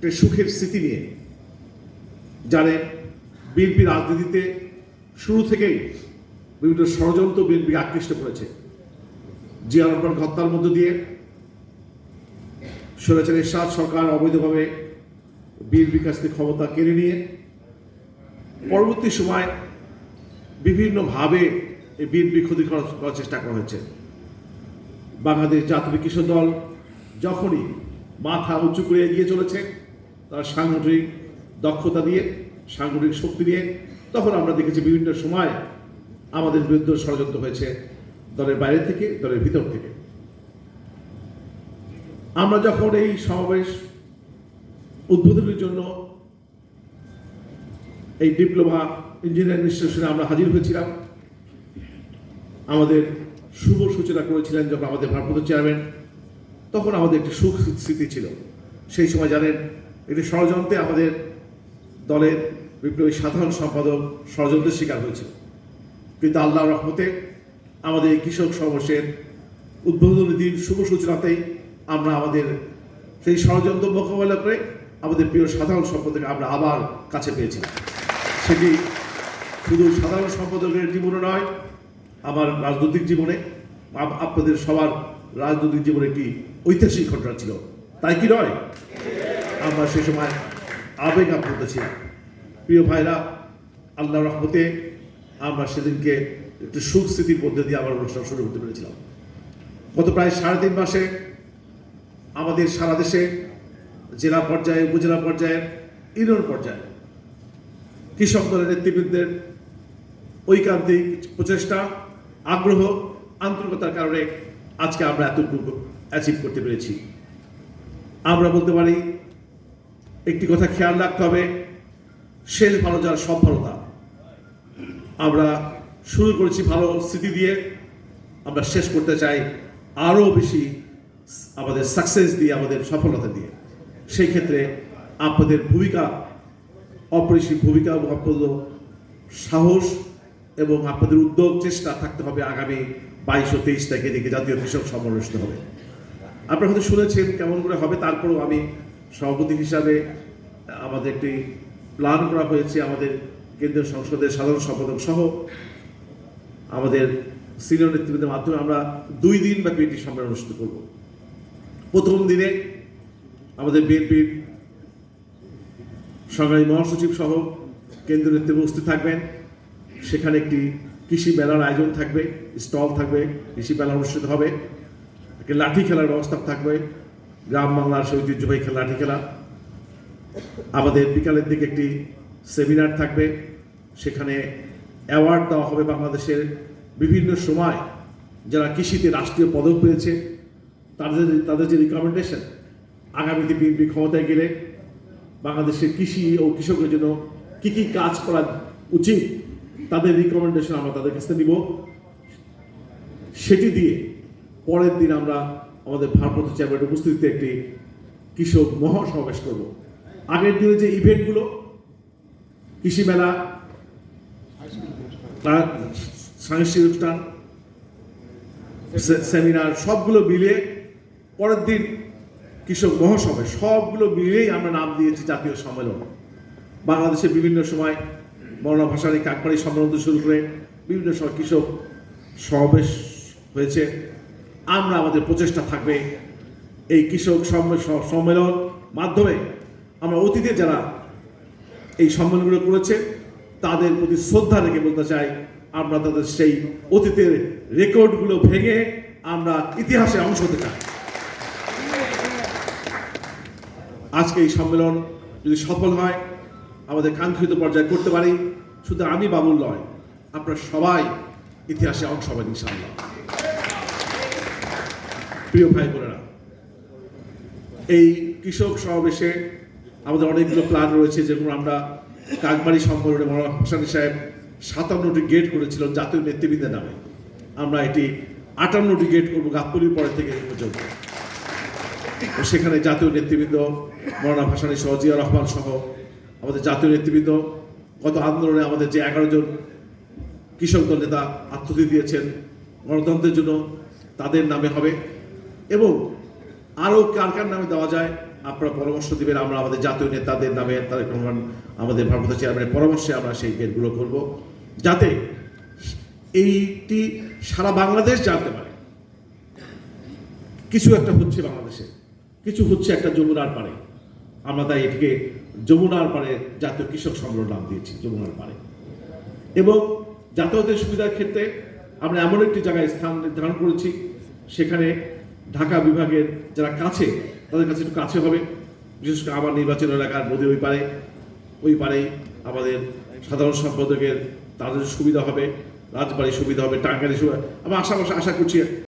একটা সুখের স্মৃতি নিয়ে জানেন বিএনপি রাজনীতিতে শুরু থেকেই বিভিন্ন ষড়যন্ত্র বিএনপি আকৃষ্ট করেছে। জিয়া রহমান হত্যার মধ্য দিয়ে স্বৈরাচারী এরশাদ সরকার অবৈধভাবে বিএনপির কাছ থেকে ক্ষমতা কেড়ে নিয়ে পরবর্তী সময় বিভিন্নভাবে এই বিএনপি ক্ষতি করার চেষ্টা করা হয়েছে। বাংলাদেশ জাতীয় কিশোর দল যখনই মাথা উঁচু করে এগিয়ে চলেছে তার সাংগঠনিক দক্ষতা দিয়ে সাংগঠনিক শক্তি দিয়ে, তখন আমরা দেখেছি বিভিন্ন সময় আমাদের বিরুদ্ধে ষড়যন্ত্র হয়েছে দলের বাইরে থেকে, দলের ভিতর থেকে। আমরা যখন এই সমাবেশ উদ্বোধনের জন্য এই ডিপ্লোমা ইঞ্জিনিয়ারিং ইনস্টিটিউশনে আমরা হাজির হয়েছিলাম, আমাদের শুভ সূচনা করেছিলেন যখন আমাদের ভারপ্রাপ্ত চেয়ারম্যান, তখন আমাদের একটি সুখ স্মৃতি ছিল। সেই সময় জানেন একটি ষড়যন্ত্রে আমাদের দলের বিপ্লবী সাধারণ সম্পাদক ষড়যন্ত্রের শিকার হয়েছিল, কিন্তু আল্লাহর রহমতে আমাদের এই কৃষক সমাবেশের উদ্বোধনী দিন শুভ সূচনাতেই আমরা আমাদের সেই ষড়যন্ত্র মোকাবেলা করে আমাদের প্রিয় সাধারণ সম্পাদককে আমরা আবার কাছে পেয়েছিলাম। সেটি শুধু সাধারণ সম্পাদকের জীবনে নয়, আমার রাজনৈতিক জীবনে, আপনাদের সবার রাজনৈতিক জীবনে একটি ঐতিহাসিক ঘটনা ছিল, তাই কি নয়? আমরা সে সময় আবেগ আপ্লুত ছিলাম। প্রিয় ভাইরা, আল্লাহর রহমতে আমরা সেদিনকে একটু সুখ স্মৃতির মধ্যে দিয়ে আমার অনুষ্ঠান শুরু করতে পেরেছিলাম। গত প্রায় 3.5 মাসে আমাদের সারা দেশে জেলা পর্যায়ে, উপজেলা পর্যায়ে, ইউনিয়ন পর্যায়ে কৃষক দলের নেতৃবৃন্দের ঐকান্তিক প্রচেষ্টা, আগ্রহ, আন্তরিকতার কারণে আজকে আমরা এতটুকু অ্যাচিভ করতে পেরেছি। আমরা বলতে পারি একটি কথা খেয়াল রাখতে হবে, শেষ ভালো যার সব ভালো তা। আমরা শুরু করেছি ভালো স্মৃতি দিয়ে, আমরা শেষ করতে চাই আরও বেশি আমাদের সাকসেস দিয়ে, আমাদের সফলতা দিয়ে। সেই ক্ষেত্রে আপনাদের ভূমিকা, অপরিসীম ভূমিকা এবং আপনাদের সাহস এবং আপনাদের উদ্যোগ, চেষ্টা থাকতে হবে। আগামী 22 ও 23 তারিখে দিকে জাতীয় কৃষক সম্মেলন অনুষ্ঠিত হবে। আপনারা হয়তো শুনেছেন কেমন করে হবে, তারপরেও আমি সভাপতি হিসাবে আমাদের একটি প্ল্যান করা হয়েছে। আমাদের কেন্দ্রীয় সংসদের সাধারণ সম্পাদক সহ আমাদের সিনিয়র নেতৃবৃন্দের মাধ্যমে আমরা 2 দিন ব্যাপী এটি সম্মেলন অনুষ্ঠিত করব। প্রথম দিনে আমাদের বিএনপির সংগ্রামী মহাসচিব সহ কেন্দ্রীয় নেতৃত্ব উপস্থিত থাকবেন। সেখানে একটি কৃষি মেলার আয়োজন থাকবে, স্টল থাকবে, কৃষি মেলা অনুষ্ঠিত হবে, একটি লাঠি খেলার ব্যবস্থা থাকবে, গ্রাম বাংলার সেই ঐতিহ্যবাহী খেলা লাঠি খেলা। আমাদের বিকালের দিকে একটি সেমিনার থাকবে, সেখানে অ্যাওয়ার্ড দেওয়া হবে বাংলাদেশের বিভিন্ন সময় যারা কৃষিতে রাষ্ট্রীয় পদক পেয়েছে, তাদের যে রিকমেন্ডেশন আগামীতে বিএনপি ক্ষমতায় গেলে বাংলাদেশের কৃষি ও কৃষকের জন্য কী কী কাজ করা উচিত, তাদের রিকমেন্ডেশন আমরা তাদের কাছে নিব। সেটি দিয়ে পরের দিন আমরা আমাদের ভারপ্রাপ্ত চেয়ারম্যানের উপস্থিতিতে একটি কৃষক মহাসমাবেশ করব। আগের দিনে যে ইভেন্টগুলো, কৃষি মেলা, সাংস্কৃতিক অনুষ্ঠান, সেমিনার, সবগুলো মিলিয়ে পরের দিন কৃষক মহাসমাবেশ, সবগুলো মিলিয়েই আমরা নাম দিয়েছি জাতীয় সম্মেলন। বাংলাদেশের বিভিন্ন সময় মৌলানা ভাসানী কাকবাড়ি সম্মেলন থেকে শুরু করে বিভিন্ন সময় কৃষক সমাবেশ হয়েছে। আমরা আমাদের প্রচেষ্টা থাকবে এই কৃষক সম্মেলন মাধ্যমে আমরা অতীতে যারা এই সম্মেলনগুলো করেছে তাদের প্রতি শ্রদ্ধা রেখে বলতে চাই, আমরা তাদের সেই অতীতের রেকর্ডগুলো ভেঙে আমরা ইতিহাসে অংশ হতে চাই। আজকে এই সম্মেলন যদি সফল হয়, আমাদের কাঙ্ক্ষিত পর্যায়ে করতে পারি, শুধু আমি বাবুল নয়, আপনারা সবাই ইতিহাসে অংশ হবেন ইনশাআল্লাহ। প্রিয় ভাই বোনেরা, এই কৃষক সমাবেশে আমাদের অনেকগুলো প্ল্যান রয়েছে, যেগুলো আমরা কাকবাড়ি সম্মেলনে মৌলানা ভাসানী সাহেব 57টি গেট করেছিল জাতীয় নেতৃবৃন্দের নামে। আমরা এটি 58টি গেট করবো গাবতলীর পরে থেকে পর্যন্ত। সেখানে জাতীয় নেতৃবৃন্দ মৌলানা ভাসানী সহ, জিয়া রহমান সহ আমাদের জাতীয় নেতৃবৃন্দ, গত আন্দোলনে আমাদের যে 11 জন কৃষক দল নেতা আত্মহতি দিয়েছেন গণতন্ত্রের জন্য, তাদের নামে হবে। এবং আরও কার কার নামে দেওয়া যায় আপনারা পরামর্শ দিবেন, আমরা আমাদের জাতীয় নেতাদের নামে তারেক রহমান আমাদের ভারপ্রাপ্ত চেয়ারম্যানের পরামর্শে আমরা সেই গেটগুলো করব, যাতে এইটি সারা বাংলাদেশ জানতে পারে কিছু একটা হচ্ছে বাংলাদেশে, কিছু হচ্ছে একটা যমুনার পাড়ে। আমরা তাই এটিকে যমুনার পাড়ে জাতীয় কৃষক সম্মেলন নাম দিয়েছি, যমুনার পাড়ে। এবং যাতায়াতের সুবিধার ক্ষেত্রে আমরা এমন একটি জায়গায় স্থান নির্ধারণ করেছি, সেখানে ঢাকা বিভাগের যারা কাছে, তাদের কাছে একটু কাছে হবে। বিশেষ করে আমার নির্বাচন এলাকার নদী ওই পারেই আমাদের সাধারণ সম্পাদকের তাদের সুবিধা হবে, রাজবাড়ির সুবিধা হবে, টাঙ্গাইলের সুবিধা। আমরা আশা করছি